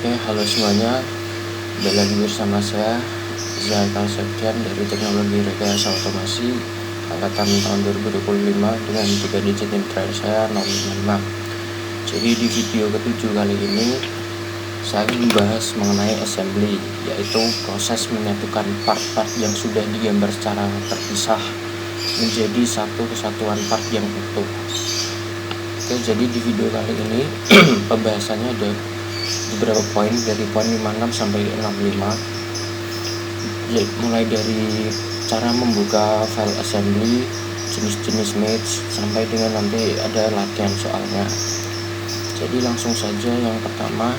Halo semuanya, kembali lagi bersama saya Zaikal Septian dari Teknologi Rekayasa Otomasi angkatan tahun 2025 dengan 3 digit NIM terakhir saya 055. Jadi di video ke-7 kali ini saya akan membahas mengenai assembly, yaitu proses menyatukan part-part yang sudah digambar secara terpisah menjadi satu kesatuan part yang utuh. Jadi di video kali ini pembahasannya ada beberapa poin dari poin 56 sampai 65. Mulai dari cara membuka file assembly, jenis-jenis match, sampai dengan nanti ada latihan soalnya. Jadi langsung saja, yang pertama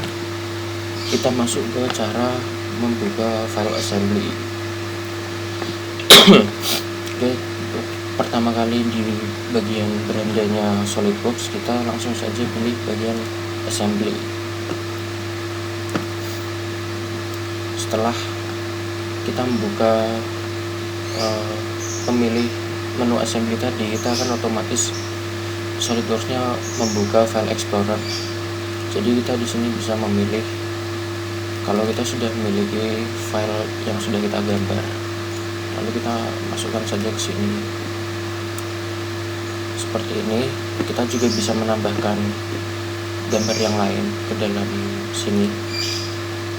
kita masuk ke cara membuka file assembly. Pertama kali di bagian berandanya SolidWorks, kita langsung saja pilih bagian assembly. Setelah kita membuka pemilih menu assembly tadi, kita akan otomatis SolidWorks-nya membuka file explorer. Jadi kita di sini bisa memilih kalau kita sudah memiliki file yang sudah kita gambar, lalu kita masukkan saja ke sini. Seperti ini. Kita juga bisa menambahkan gambar yang lain ke dalam sini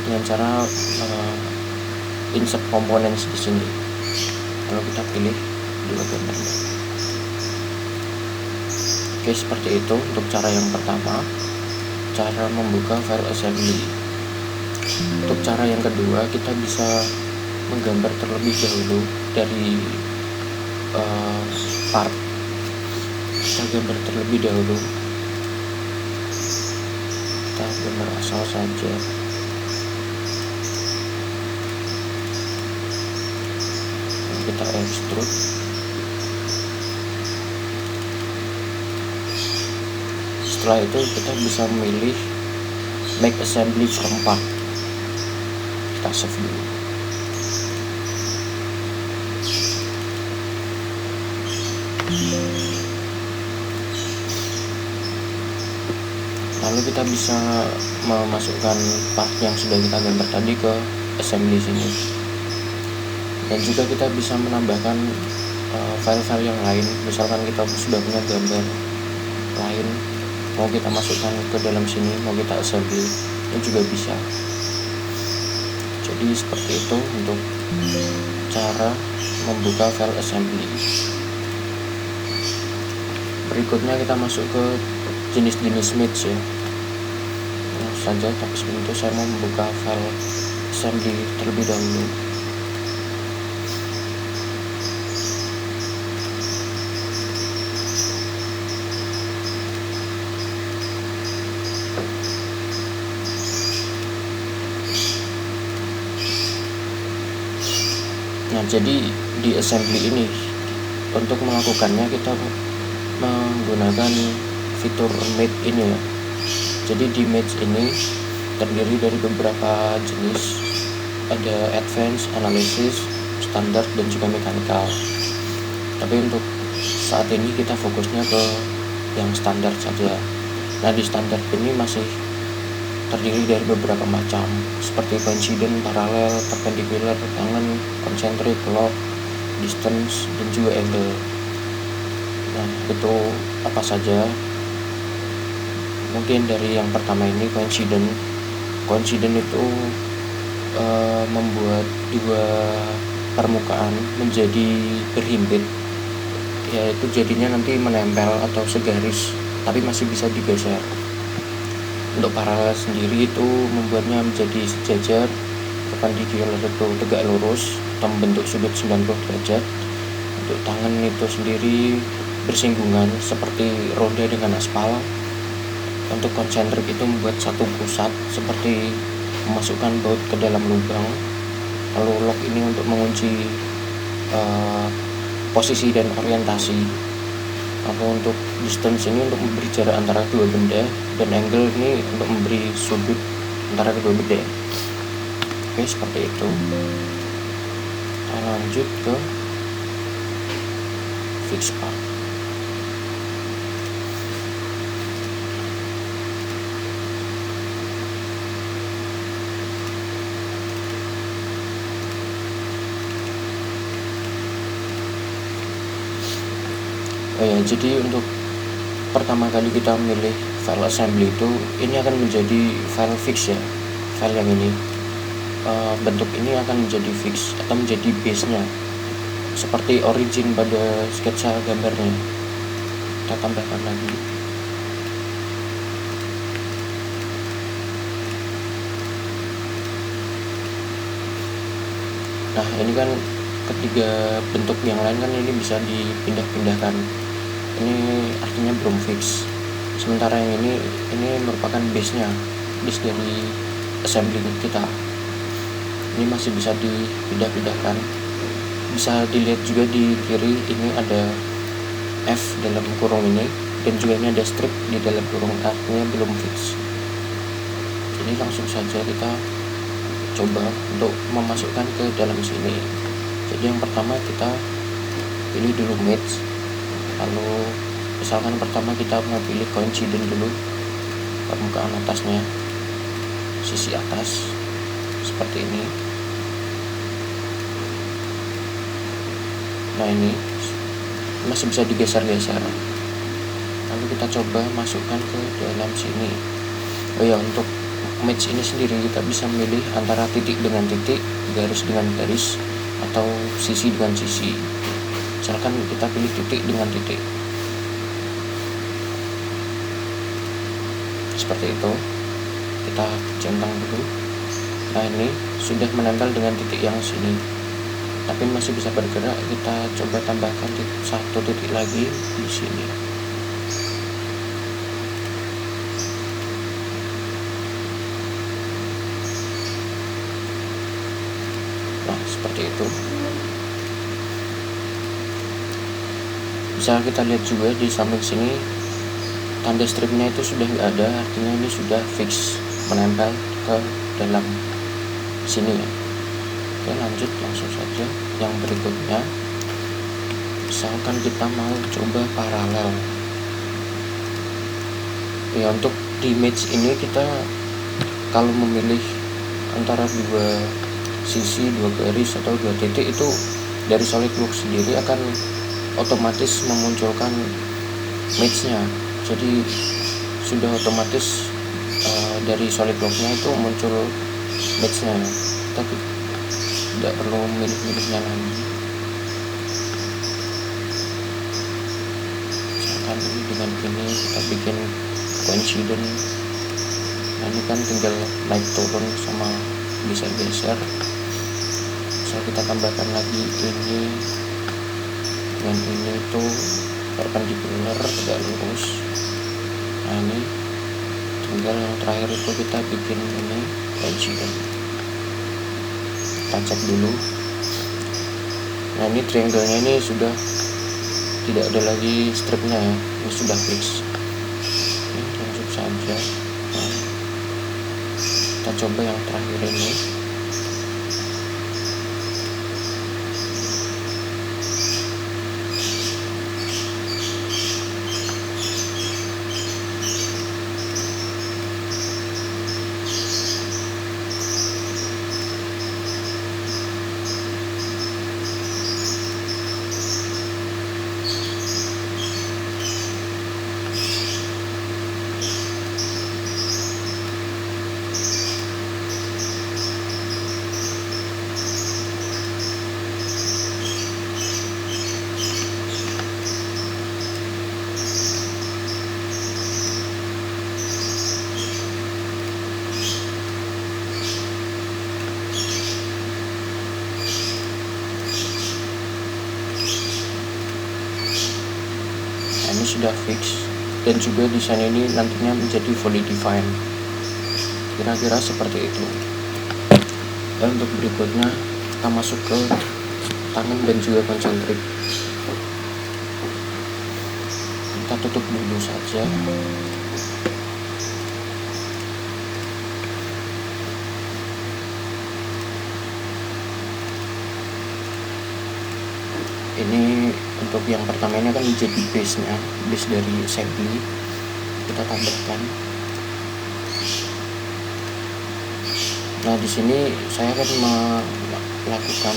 dengan cara insert components di sini. Lalu kita pilih dua gambarnya. Seperti itu untuk cara yang pertama, cara membuka file assembly. Untuk cara yang kedua, kita bisa menggambar terlebih dahulu dari part. Kita gambar terlebih dahulu, kita gambar asal saja. Kita extrude. Setelah itu kita bisa memilih make assembly from part. Kita save dulu. Lalu kita bisa memasukkan part yang sudah kita gambar tadi ke assembly sini. Dan juga kita bisa menambahkan file-file yang lain. Misalkan kita sudah punya gambar lain, mau kita masukkan ke dalam sini, mau kita assembly, itu juga bisa. Jadi seperti itu untuk cara membuka file assembly. Berikutnya kita masuk ke jenis-jenis match ya. Saja, tapi sebelum itu saya mau membuka file assembly terlebih dahulu. Nah, jadi di assembly ini untuk melakukannya kita menggunakan fitur match ini ya. Jadi di match ini terdiri dari beberapa jenis, ada advance, analysis, standar, dan juga mechanical. Tapi untuk saat ini kita fokusnya ke yang standar saja. Nah, di standar ini masih terdiri dari beberapa macam, seperti coincident, paralel, perpendicular, tangen, concentric, log, distance, dan juga angle. Nah, itu apa saja? Mungkin dari yang pertama ini coincident. Coincident itu membuat dua permukaan menjadi berhimpit, yaitu jadinya nanti menempel atau segaris, tapi masih bisa digeser. Untuk paralel sendiri itu membuatnya menjadi sejajar, perpendicular itu tegak lurus atau membentuk sudut 90 derajat. Untuk tangen itu sendiri bersinggungan seperti roda dengan aspal. Untuk konsentrik itu membuat satu pusat seperti memasukkan baut ke dalam lubang. Lalu lock ini untuk mengunci posisi dan orientasi. Lalu untuk distance ini untuk memberi jarak antara dua benda, dan angle ini untuk memberi sudut antara kedua benda. Seperti itu. Kita lanjut ke fix part. Oh ya, jadi untuk pertama kali kita memilih file assembly itu, ini akan menjadi file fix ya, file yang ini bentuk ini akan menjadi fix atau menjadi base nya seperti origin pada sketsa gambarnya. Kita tambahkan lagi. Nah, ini kan ketiga bentuk yang lain kan ini bisa dipindah-pindahkan. Ini artinya belum fix. Sementara yang ini merupakan base dari assembly kita. Ini masih bisa dipindah-pindahkan. Bisa dilihat juga di kiri, ini ada F dalam kurung ini, dan juga ini ada strip di dalam kurung, artinya belum fix. Jadi langsung saja kita coba untuk memasukkan ke dalam sini. Jadi yang pertama kita pilih dulu match, lalu misalkan pertama kita mau pilih coincident dulu, permukaan atasnya, sisi atas seperti ini. Nah, ini masih bisa digeser-geser, lalu kita coba masukkan ke dalam sini. Oh ya, untuk match ini sendiri kita bisa memilih antara titik dengan titik, garis dengan garis, atau sisi dengan sisi. Misalkan kita pilih titik dengan titik seperti itu, kita centang dulu. Nah, ini sudah menempel dengan titik yang sini, tapi masih bisa bergerak. Kita coba tambahkan satu titik lagi di sini. Nah, seperti itu. Bisa kita lihat juga di samping sini, tanda stripnya itu sudah nggak ada, artinya ini sudah fix menempel ke dalam sini ya. Oke, lanjut langsung saja yang berikutnya. Misalkan kita mau coba paralel ya. Untuk di image ini kita kalau memilih antara dua sisi, dua garis, atau dua titik, itu dari SolidWorks sendiri akan otomatis memunculkan match-nya. Jadi sudah otomatis dari SolidWorks-nya itu muncul match-nya, tapi tidak perlu milih-milihnya lagi. Misalkan ini dengan ini kita bikin coincident. Nah, ini kan tinggal naik turun sama geser-geser. Bisa kita tambahkan lagi ini dengan ini tuh perpendicular, tegak lurus. Nah, ini tinggal yang terakhir itu kita bikin ini coincident. Kita cek dulu. Nah, ini triangle-nya ini sudah tidak ada lagi stripnya ya, ini sudah fix. Ini langsung saja. Nah, kita coba yang terakhir ini. Ini sudah fix, dan juga desain ini nantinya menjadi fully defined, kira-kira seperti itu. Dan untuk berikutnya kita masuk ke tangan dan juga konsentrik. Kita tutup dulu saja. Ini untuk yang pertama ini akan menjadi base dari assembly. Kita tambahkan. Nah, di sini saya akan melakukan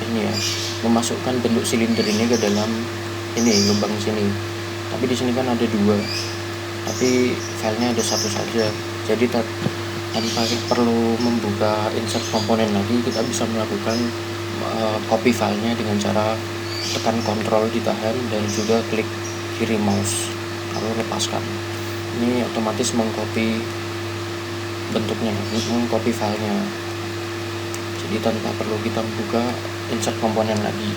ini ya, memasukkan bentuk silinder ini ke dalam ini lubang sini, tapi di sini kan ada dua, tapi filenya ada satu saja. Jadi tanpa perlu membuka insert komponen lagi, kita bisa melakukan copy filenya dengan cara tekan Ctrl ditahan dan juga klik kiri mouse lalu lepaskan. Ini otomatis mengcopy bentuknya, mengcopy filenya, jadi tanpa perlu kita buka insert komponen lagi.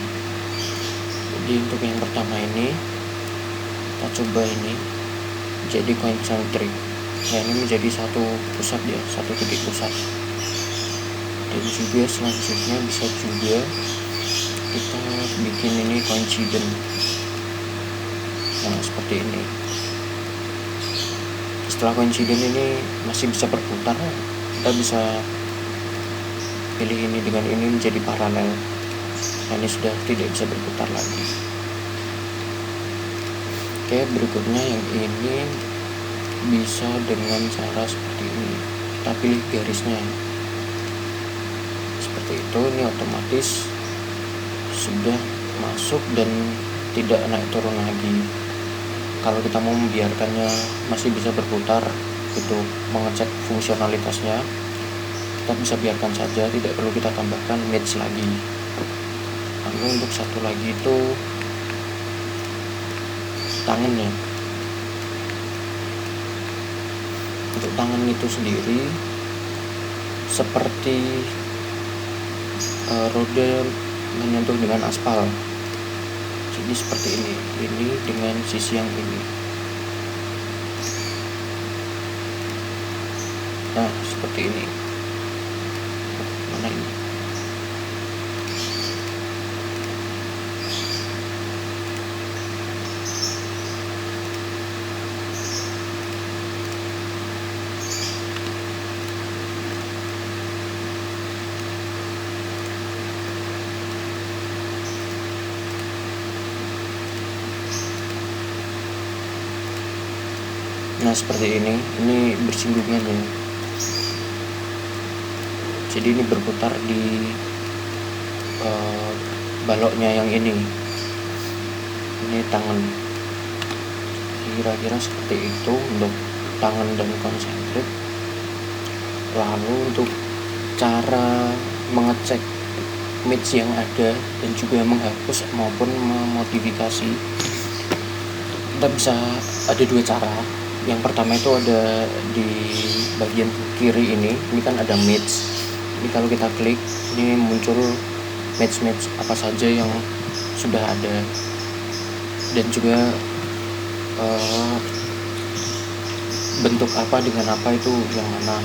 Jadi untuk yang pertama ini kita coba ini jadi concentric. Nah, ini menjadi satu pusat ya, satu titik pusat. Dan juga selanjutnya bisa juga kita bikin ini coincident. Nah, seperti ini. Setelah coincident ini masih bisa berputar, kita bisa pilih ini dengan ini menjadi paralel. Nah, ini sudah tidak bisa berputar lagi. Oke, berikutnya yang ini bisa dengan cara seperti ini. Kita pilih garisnya seperti itu. Ini otomatis sudah masuk dan tidak naik turun lagi. Kalau kita mau membiarkannya masih bisa berputar, itu mengecek fungsionalitasnya, kita bisa biarkan saja, tidak perlu kita tambahkan match lagi. Lalu untuk satu lagi itu tangannya. Untuk tangan itu sendiri seperti roda menyentuh dengan aspal. Jadi seperti ini dengan sisi yang ini. Nah, seperti ini. Mana ini? Nah, seperti ini bersinggungan ya. Jadi ini berputar di baloknya yang ini tangan. Kira-kira seperti itu untuk tangan dan konsentrik. Lalu untuk cara mengecek match yang ada dan juga menghapus maupun memodifikasi, kita bisa ada dua cara. Yang pertama itu ada di bagian kiri ini kan ada match. Ini kalau kita klik, ini muncul match apa saja yang sudah ada dan juga bentuk apa dengan apa itu yang mana.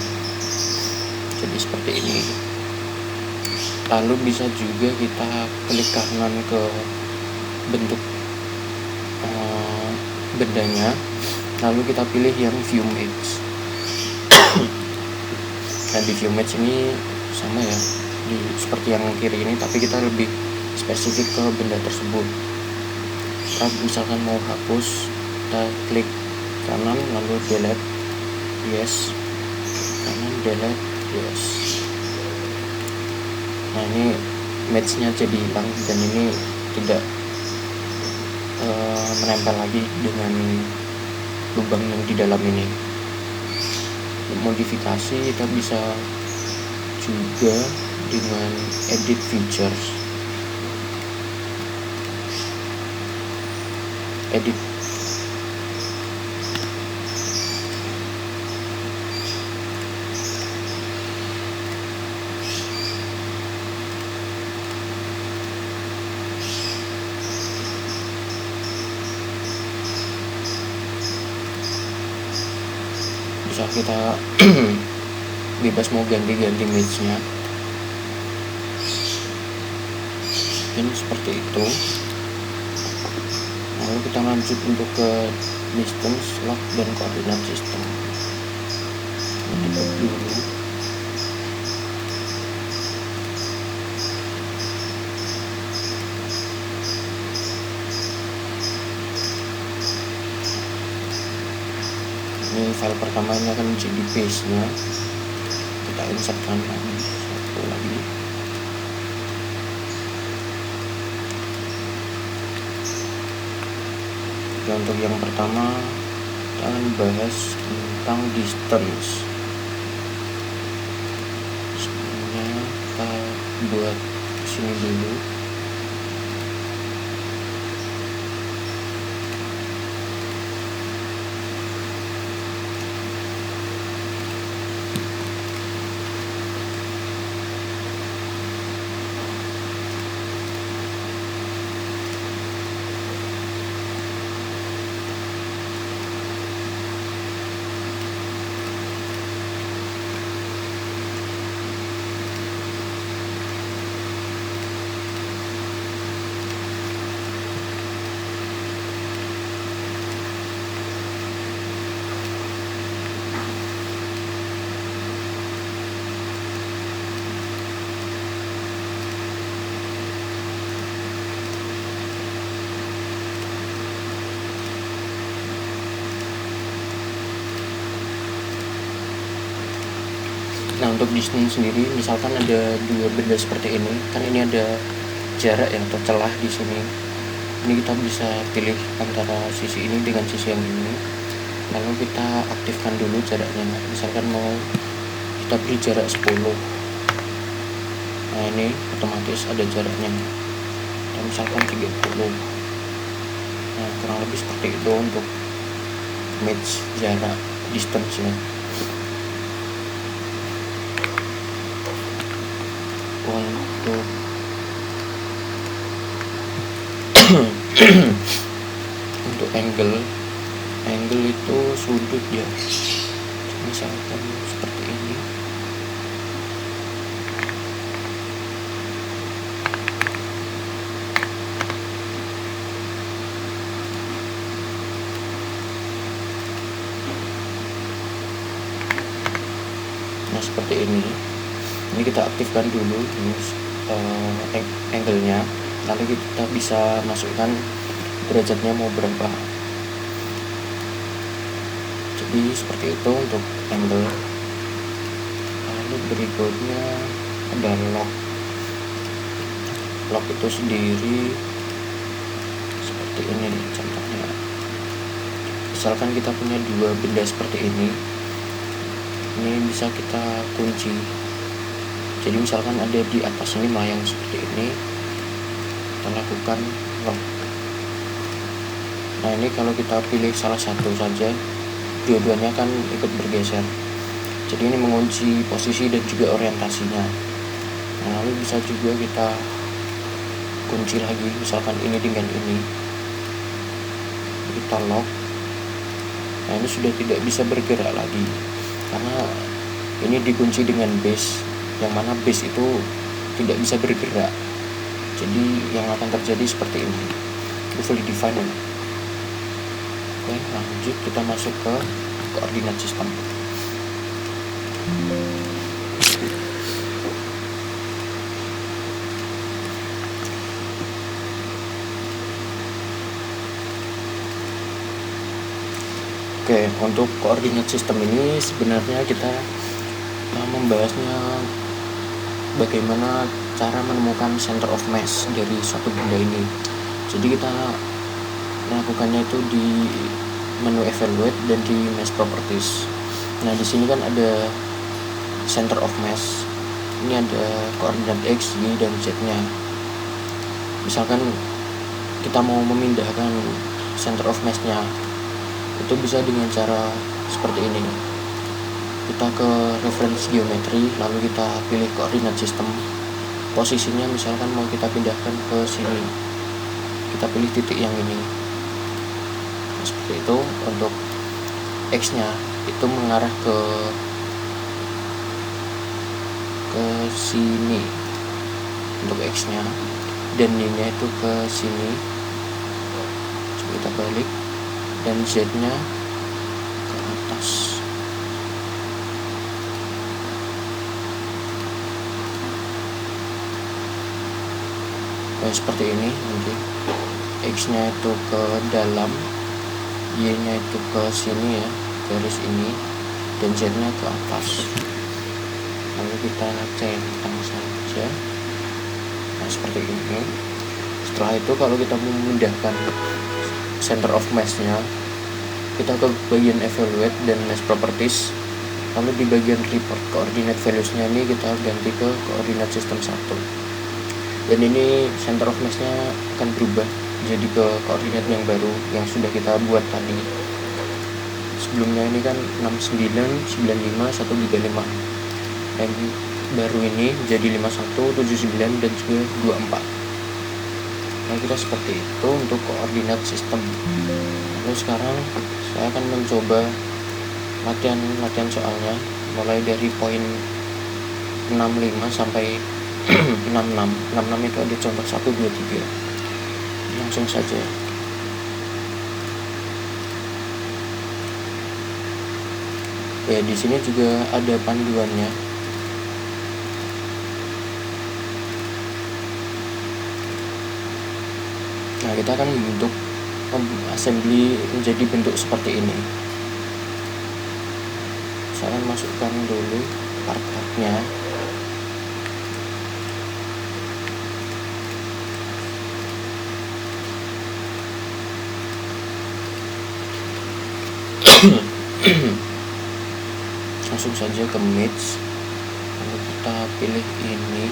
Jadi seperti ini. Lalu bisa juga kita klik kanan ke bentuk bendanya, lalu kita pilih yang view match. Dan di view match ini sama ya, seperti yang kiri ini, tapi kita lebih spesifik ke benda tersebut. Kita misalkan mau hapus, kita klik kanan lalu delete, yes, kanan delete, yes. Nah, ini matchnya jadi hilang dan ini tidak menempel lagi dengan lubang yang di dalam ini. Modifikasi kita bisa juga dengan edit features, edit. Bisa kita bebas mau ganti-ganti match-nya. Ini seperti itu. Lalu kita lanjut untuk ke distance, lock, dan koordinat sistem. Kita dulu. Ini file pertamanya akan menjadi base-nya. Kita insertkan lagi satu lagi. untuk yang pertama kita akan bahas tentang distance. Sebenarnya kita buat sini dulu. Nah, untuk distance sendiri, misalkan ada dua benda seperti ini, kan ini ada jarak ya atau celah di sini. Ini kita bisa pilih antara sisi ini dengan sisi yang ini. Lalu kita aktifkan dulu jaraknya. Misalkan mau kita beri jarak 10. Nah, ini otomatis ada jaraknya. Dan misalkan 30. Nah, kurang lebih seperti itu untuk match jarak distance-nya. Untuk angle itu sudut ya, misalkan seperti ini. Nah, seperti ini kita aktifkan dulu angle-nya, lalu kita bisa masukkan derajatnya mau berapa. Jadi seperti itu untuk angle. Lalu berikutnya ada lock itu sendiri seperti ini nih contohnya. Misalkan kita punya dua benda seperti ini bisa kita kunci. Jadi misalkan ada di atas ini melayang seperti ini, kita lakukan lock. Nah, ini kalau kita pilih salah satu saja, dua-duanya kan ikut bergeser. Jadi ini mengunci posisi dan juga orientasinya. Nah, lalu bisa juga kita kunci lagi, misalkan ini dengan ini, kita lock. Nah, ini sudah tidak bisa bergerak lagi karena ini dikunci dengan base, yang mana base itu tidak bisa bergerak. Jadi yang akan terjadi seperti ini, itu fully defined ya. Oke, lanjut kita masuk ke koordinat sistem. Oke, untuk koordinat sistem ini sebenarnya kita membahasnya bagaimana cara menemukan center of mass dari suatu benda ini. Jadi kita melakukannya itu di menu evaluate dan di mass properties. Nah, di sini kan ada center of mass. Ini ada koordinat x, y, dan z-nya. Misalkan kita mau memindahkan center of mass-nya, itu bisa dengan cara seperti ini. Kita ke reference geometry, lalu kita pilih koordinat sistem. Posisinya misalkan mau kita pindahkan ke sini, kita pilih titik yang ini. Nah, seperti itu. Untuk x-nya itu mengarah ke sini untuk x-nya, dan y-nya itu ke sini. Coba kita balik, dan z-nya ke atas. Seperti ini. Nanti x-nya itu ke dalam, y-nya itu ke sini ya, garis ini, dan z-nya ke atas. Lalu kita centang saja. Nah, seperti ini. Setelah itu kalau kita memindahkan center of mass-nya, kita ke bagian evaluate dan mass properties, lalu di bagian report coordinate values-nya ini kita ganti ke coordinate system 1, dan ini center of mass-nya akan berubah jadi ke koordinat yang baru yang sudah kita buat tadi. Sebelumnya ini kan 69, 95, 135, dan baru ini jadi 51, 79, dan juga 24. Nah, kita seperti itu untuk koordinat sistem. Lalu sekarang saya akan mencoba latihan soalnya mulai dari poin 65 sampai 66. 66 itu ada contoh 1, 2, 3. Langsung saja. Ya, di sini juga ada panduannya. Nah, kita akan membentuk assembly menjadi bentuk seperti ini. Saya akan masukkan dulu part-partnya. Langsung saja ke match, lalu kita pilih ini.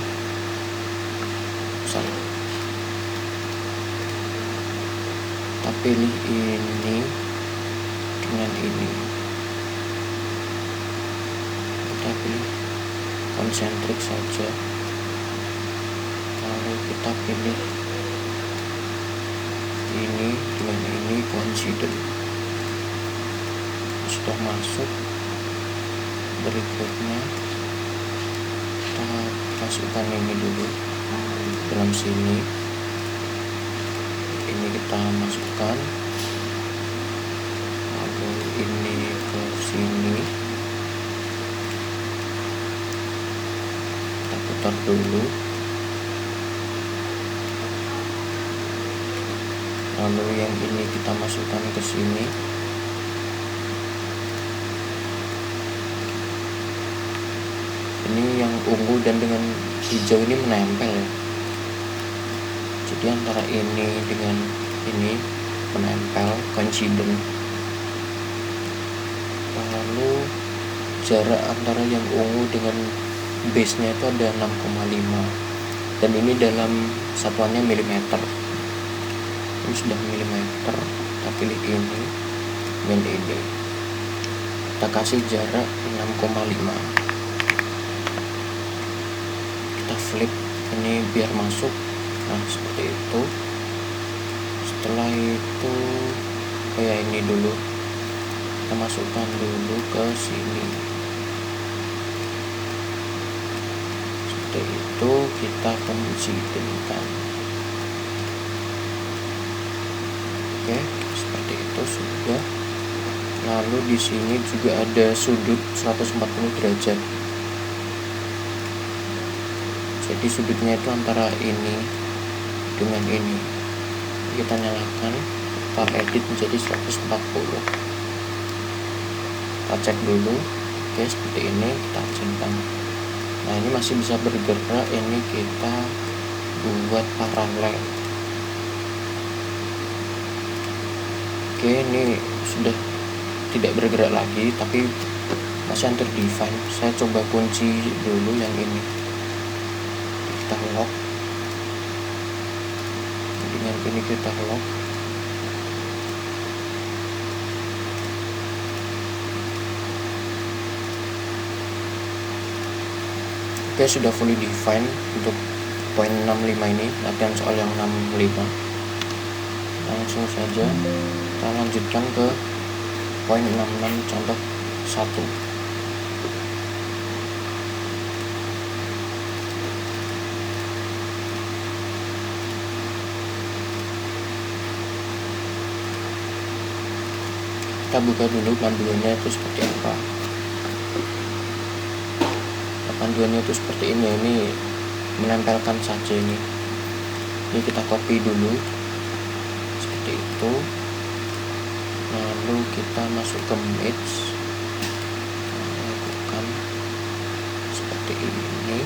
Kita pilih ini dengan ini. Kita pilih konsentrik saja, lalu kita pilih ini dengan ini coincident. Sudah masuk. Berikutnya kita masukkan ini dulu dalam sini. Ini kita masukkan, lalu ini ke sini. Kita putar dulu, lalu yang ini kita masukkan ke sini. Ini yang ungu dan dengan hijau ini menempel ya. Jadi antara ini dengan ini menempel, coincident. Lalu jarak antara yang ungu dengan base-nya itu ada 6,5, dan ini dalam satuannya milimeter. Ini sudah milimeter. Kita pilih ini dan ini, kita kasih jarak 6,5. Kita flip ini biar masuk. Nah, seperti itu. Setelah itu kayak ini dulu, kita masukkan dulu ke sini. Seperti itu kita coincidentkan. Oke, seperti itu sudah. Lalu di sini juga ada sudut 140 derajat. Jadi sudutnya itu antara ini dengan ini. Kita nyalakan, kita edit menjadi 140. Kita cek dulu. Oke, seperti ini kita centang. Nah, ini masih bisa bergerak. Ini kita buat paralel. Oke, ini sudah tidak bergerak lagi, tapi masih underdefined. Saya coba kunci dulu yang ini. Kita lock, dengan ini kita lock. Oke, sudah fully defined untuk poin 65 ini, latihan soal yang 65. Langsung saja kita lanjutkan ke poin 66 contoh 1. Kita buka dulu panduannya itu seperti apa. Panduannya itu seperti ini menempelkan saja ini. Ini kita copy dulu seperti itu. Lalu kita masuk ke match, lakukan seperti ini.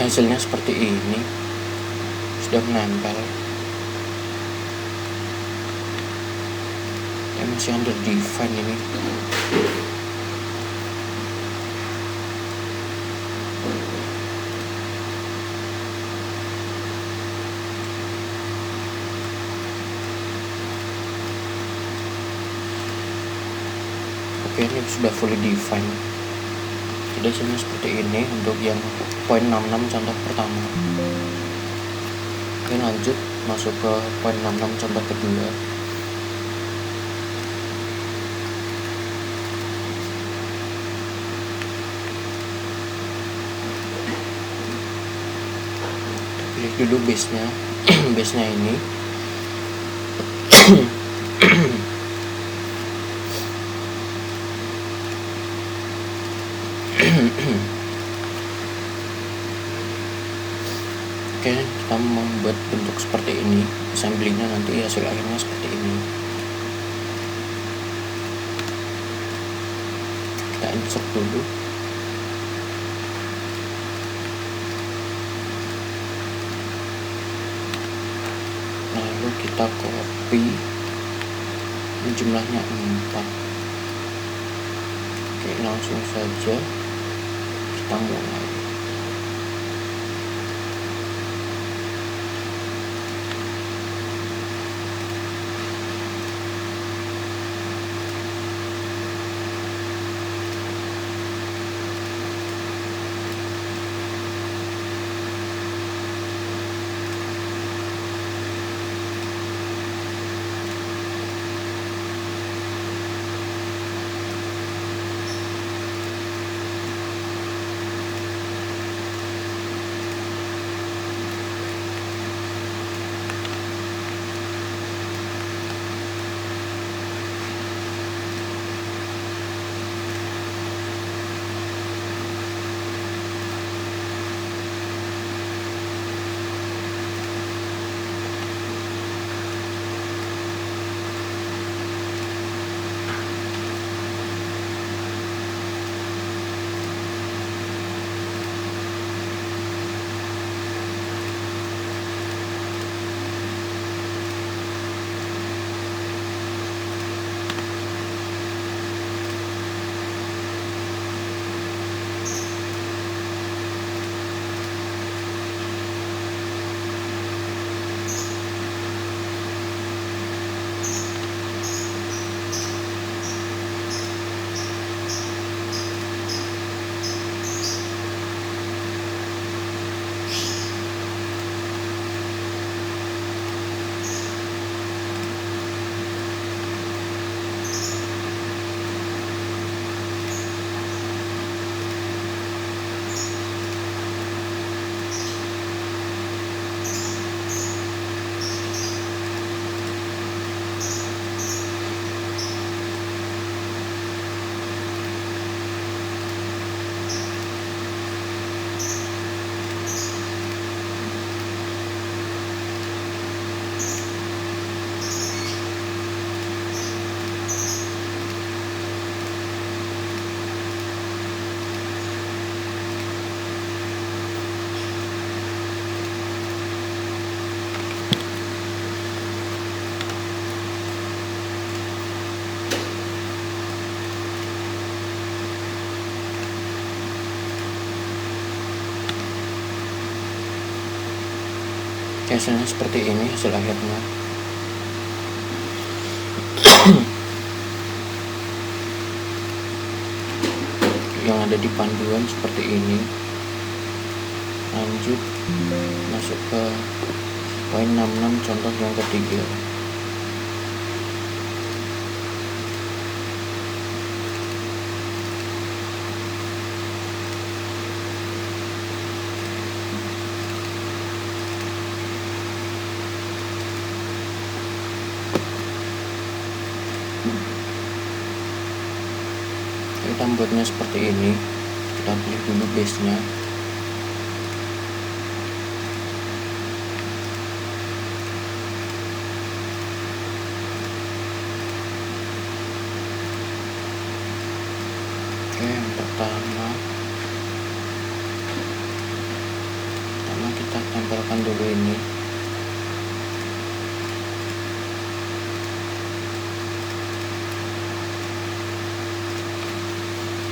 Hasilnya seperti ini, sudah menempel. Masih under define ini. Oke, ini sudah fully define. Jadi hasilnya seperti ini untuk yang poin 66 contoh pertama. Oke, lanjut masuk ke poin 66 contoh kedua. Pilih dulu base-nya. Base-nya ini Oke, kita membuat bentuk seperti ini. Assembly-nya nanti hasil akhirnya seperti ini. Kita insert dulu. Lalu kita copy. Ini jumlahnya 4. Oke, langsung saja kita mulai. Hasilnya seperti ini hasil akhirnya. Yang ada di panduan seperti ini. Lanjut masuk ke poin 66 contoh yang ketiga. Kita membuatnya seperti ini. Kita pilih dulu base nya. pertama kita tempelkan dulu ini.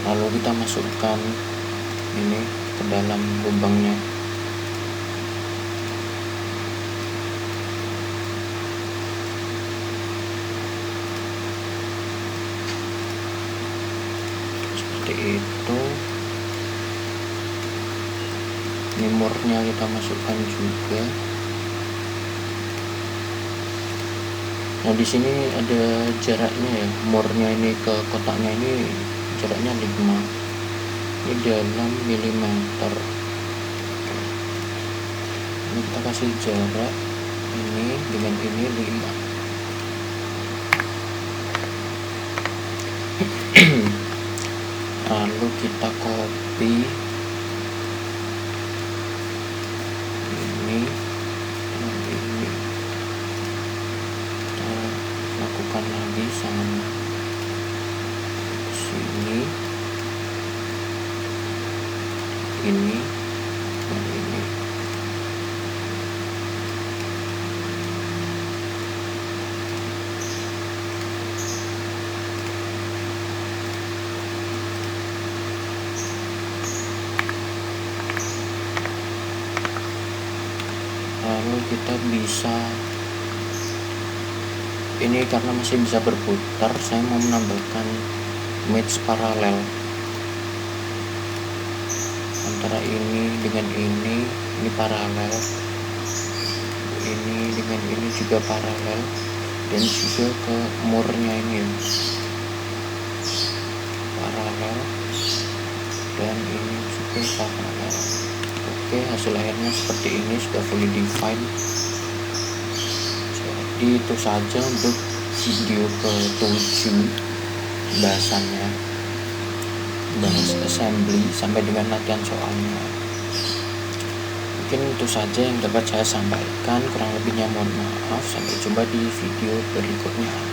Lalu kita masukkan ini ke dalam lubangnya. Seperti itu. Murnya kita masukkan juga. Nah, di sini ada jaraknya ya. Murnya ini ke kotaknya ini jaraknya 5. Ini dalam milimeter. Ini kita kasih jarak ini dengan ini 5. Lalu kita copy ini dan ini, kita lakukan lagi sama sini, ini dan ini. Lalu kita bisa ini, karena masih bisa berputar, saya mau menambahkan match paralel antara ini dengan ini paralel, ini dengan ini juga paralel, dan juga ke murnya ini paralel, dan ini juga paralel. Oke, hasil akhirnya seperti ini, sudah fully defined. Jadi itu saja untuk video ke-7 bahasannya, bahas assembly sampai dengan latihan soalnya. Mungkin itu saja yang dapat saya sampaikan, kurang lebihnya mohon maaf. Sampai jumpa di video berikutnya.